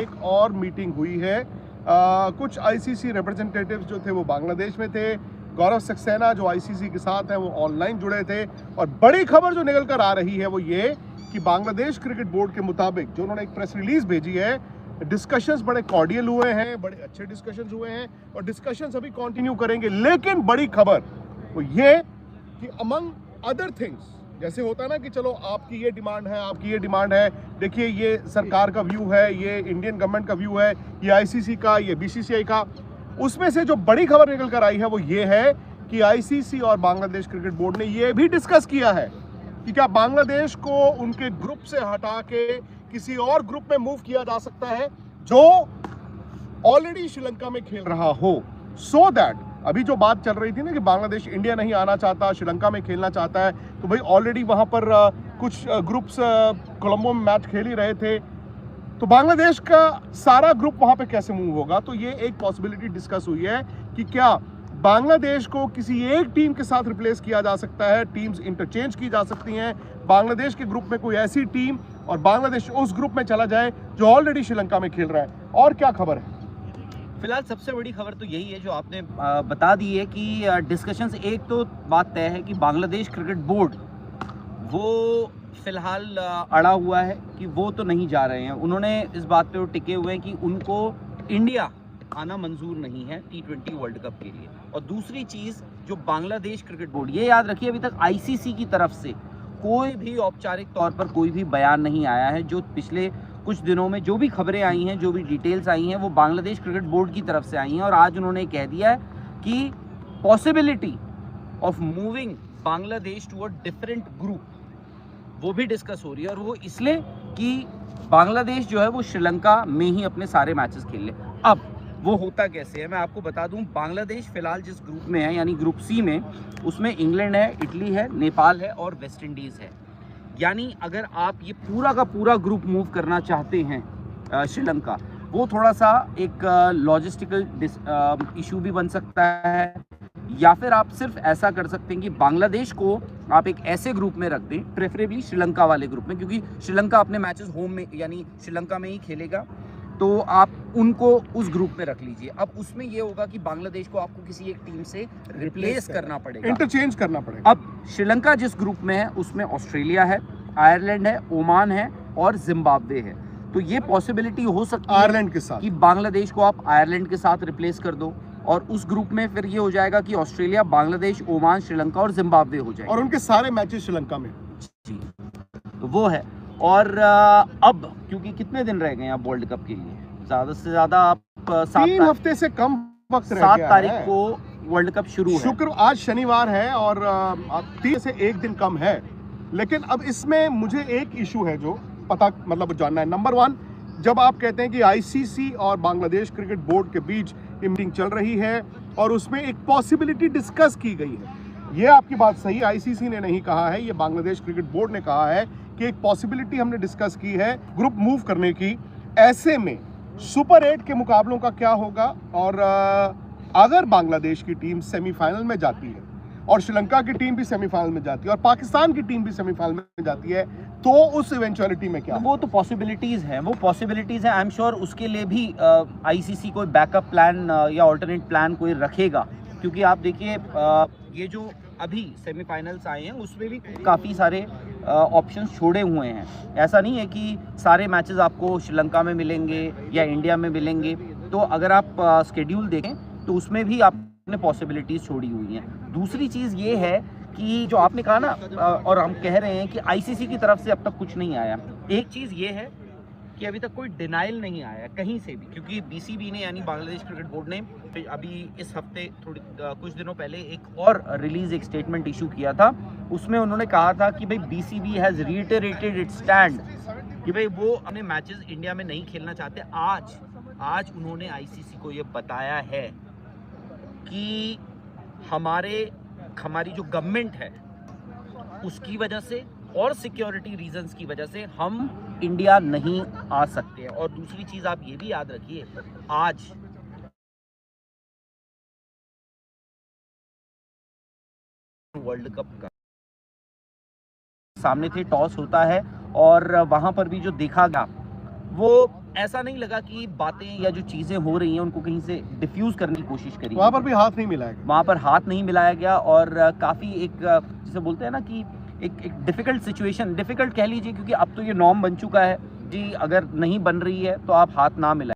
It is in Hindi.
एक और मीटिंग हुई है। कुछ आईसीसी रिप्रेजेंटेटिव्स जो थे वो बांग्लादेश में थे। गौरव सक्सेना जो आईसीसी के साथ हैं वो ऑनलाइन जुड़े थे। और बड़ी खबर जो निकल कर आ रही है वो ये कि बांग्लादेश क्रिकेट बोर्ड के मुताबिक जो उन्होंने एक प्रेस रिलीज भेजी है, डिस्कशंस बड़े कॉर्डियल हुए हैं, बड़े अच्छे डिस्कशंस हुए हैं और डिस्कशंस अभी कंटिन्यू करेंगे। लेकिन बड़ी खबर वो ये कि अमंग अदर थिंग्स, जैसे होता है ना कि चलो आपकी ये डिमांड है, आपकी ये डिमांड है, देखिए ये सरकार का व्यू है, ये इंडियन गवर्नमेंट का व्यू है, ये आईसीसी का, ये बीसीसीआई का, उसमें से जो बड़ी खबर निकल कर आई है वो ये है कि आईसीसी और बांग्लादेश क्रिकेट बोर्ड ने ये भी डिस्कस किया है कि क्या बांग्लादेश को उनके ग्रुप से हटा के किसी और ग्रुप में मूव किया जा सकता है जो ऑलरेडी श्रीलंका में खेल रहा हो, सो दैट अभी जो बात चल रही थी ना कि बांग्लादेश इंडिया नहीं आना चाहता, श्रीलंका में खेलना चाहता है, तो भाई ऑलरेडी वहां पर कुछ ग्रुप्स कोलंबो में मैच खेल ही रहे थे, तो बांग्लादेश का सारा ग्रुप वहां पे कैसे मूव होगा। तो ये एक पॉसिबिलिटी डिस्कस हुई है कि क्या बांग्लादेश को किसी एक टीम के साथ रिप्लेस किया जा सकता है, टीम्स इंटरचेंज की जा सकती हैं, बांग्लादेश के ग्रुप में कोई ऐसी टीम और बांग्लादेश उस ग्रुप में चला जाए जो ऑलरेडी श्रीलंका में खेल रहा है। और क्या खबर है? फिलहाल सबसे बड़ी खबर तो यही है जो आपने बता दी है कि डिस्कशंस, एक तो बात तय है कि बांग्लादेश क्रिकेट बोर्ड वो फिलहाल अड़ा हुआ है कि वो तो नहीं जा रहे हैं। उन्होंने इस बात पे वो टिके हुए हैं कि उनको इंडिया आना मंजूर नहीं है T20 वर्ल्ड कप के लिए। और दूसरी चीज़ जो बांग्लादेश क्रिकेट बोर्ड, ये याद रखिए अभी तक आईसीसी की तरफ से कोई भी औपचारिक तौर पर कोई भी बयान नहीं आया है। जो पिछले कुछ दिनों में जो भी खबरें आई हैं, जो भी डिटेल्स आई हैं, वो बांग्लादेश क्रिकेट बोर्ड की तरफ से आई हैं। और आज उन्होंने कह दिया है कि possibility of moving Bangladesh to a different group वो भी डिस्कस हो रही है। और वो इसलिए कि बांग्लादेश जो है वो श्रीलंका में ही अपने सारे मैचेस खेल ले। अब वो होता कैसे है मैं आपको बता दूं। बांग्लादेश फिलहाल जिस ग्रुप में है यानी ग्रुप सी में, उसमें इंग्लैंड है, इटली है, नेपाल है और वेस्ट इंडीज़ है। यानी अगर आप ये पूरा का पूरा ग्रुप मूव करना चाहते हैं श्रीलंका, वो थोड़ा सा एक लॉजिस्टिकल इशू भी बन सकता है। या फिर आप सिर्फ ऐसा कर सकते हैं कि बांग्लादेश को आप एक ऐसे ग्रुप में रख दें, प्रेफरेबली श्रीलंका वाले ग्रुप में, क्योंकि श्रीलंका अपने मैचेस होम में यानी श्रीलंका में ही खेलेगा, तो आप उनको उस ग्रुप में रख लीजिए। अब उसमें ये होगा कि बांग्लादेश को आपको किसी एक टीम से रिप्लेस करना पड़ेगा, इंटरचेंज करना पड़ेगा। अब श्रीलंका जिस ग्रुप में है उसमें ऑस्ट्रेलिया है, आयरलैंड है, ओमान है और जिम्बाब्वे है। तो ये पॉसिबिलिटी हो सकती है आयरलैंड के साथ कि बांग्लादेश को आप आयरलैंड के साथ रिप्लेस कर दो और उस ग्रुप में फिर ये हो जाएगा कि ऑस्ट्रेलिया, बांग्लादेश, ओमान, श्रीलंका और जिम्बाब्वे हो जाएगा और उनके सारे मैचेस श्रीलंका में। जी, तो वो है। और अब क्योंकि कितने दिन रह गए हैं अब वर्ल्ड कप के लिए, ज़्यादा से ज़्यादा आप 3 हफ्ते से कम वक्त रह गया है। 7 तारीख को वर्ल्ड कप शुरू है। आज शनिवार है और 3 से 1 दिन कम है। लेकिन अब इसमें मुझे एक इशू है जो पता मतलब जानना है। नंबर 1, जब आप कहते हैं कि आईसीसी और बांग्लादेश क्रिकेट बोर्ड के बीच मीटिंग चल रही है और उसमें एक पॉसिबिलिटी डिस्कस की गई है, ये आपकी बात सही है। आईसीसी ने नहीं कहा है, ये बांग्लादेश क्रिकेट बोर्ड ने कहा है कि एक पॉसिबिलिटी हमने डिस्कस की है ग्रुप मूव करने की। ऐसे में सुपर 8 के मुकाबलों का क्या होगा, और अगर बांग्लादेश की टीम सेमीफाइनल में जाती है और श्रीलंका की टीम भी सेमीफाइनल में जाती है और पाकिस्तान की टीम भी सेमीफाइनल में जाती है, तो उस इवेंचुअलिटी में क्या? वो तो पॉसिबिलिटीज़ हैं, वो पॉसिबिलिटीज़ हैं। आई एम श्योर उसके लिए भी आईसीसी कोई बैकअप प्लान या ऑल्टरनेट प्लान कोई रखेगा, क्योंकि आप देखिए ये जो अभी सेमीफाइनल्स आए हैं उसमें भी काफ़ी सारे ऑप्शंस छोड़े हुए हैं। ऐसा नहीं है कि सारे मैचेस आपको श्रीलंका में मिलेंगे या इंडिया में मिलेंगे। तो अगर आप स्केड्यूल देखें तो उसमें भी आपने पॉसिबिलिटीज़ छोड़ी हुई हैं। दूसरी चीज़ ये है कि जो आपने कहा ना, और हम कह रहे हैं कि आईसीसी की तरफ से अब तक कुछ नहीं आया। एक चीज़ ये है कि अभी तक कोई डिनाइल नहीं आया कहीं से भी, क्योंकि बीसीबी ने यानी बांग्लादेश क्रिकेट बोर्ड ने अभी इस हफ्ते कुछ दिनों पहले एक और रिलीज एक स्टेटमेंट इशू किया था। उसमें उन्होंने कहा था कि भाई BCB has reiterated it's stand कि भाई वो अपने मैचेस इंडिया में नहीं खेलना चाहते। आज उन्होंने आईसीसी को ये बताया है कि हमारी जो गवर्नमेंट है उसकी वजह से और सिक्योरिटी रीजंस की वजह से हम इंडिया नहीं आ सकते हैं। और दूसरी चीज़ आप ये भी याद रखिए, आज वर्ल्ड कप का सामने थे, टॉस होता है और वहां पर भी जो देखा गया वो ऐसा नहीं लगा कि बातें या जो चीज़ें हो रही हैं उनको कहीं से डिफ्यूज़ करने की कोशिश करी वहाँ पर भी हाथ नहीं मिलाया गया। वहाँ पर हाथ नहीं मिलाया गया और काफ़ी एक जिसे बोलते हैं ना कि एक डिफ़िकल्ट सिचुएशन, डिफ़िकल्ट कह लीजिए, क्योंकि अब तो ये नॉर्म बन चुका है जी, अगर नहीं बन रही है तो आप हाथ ना मिलाएं।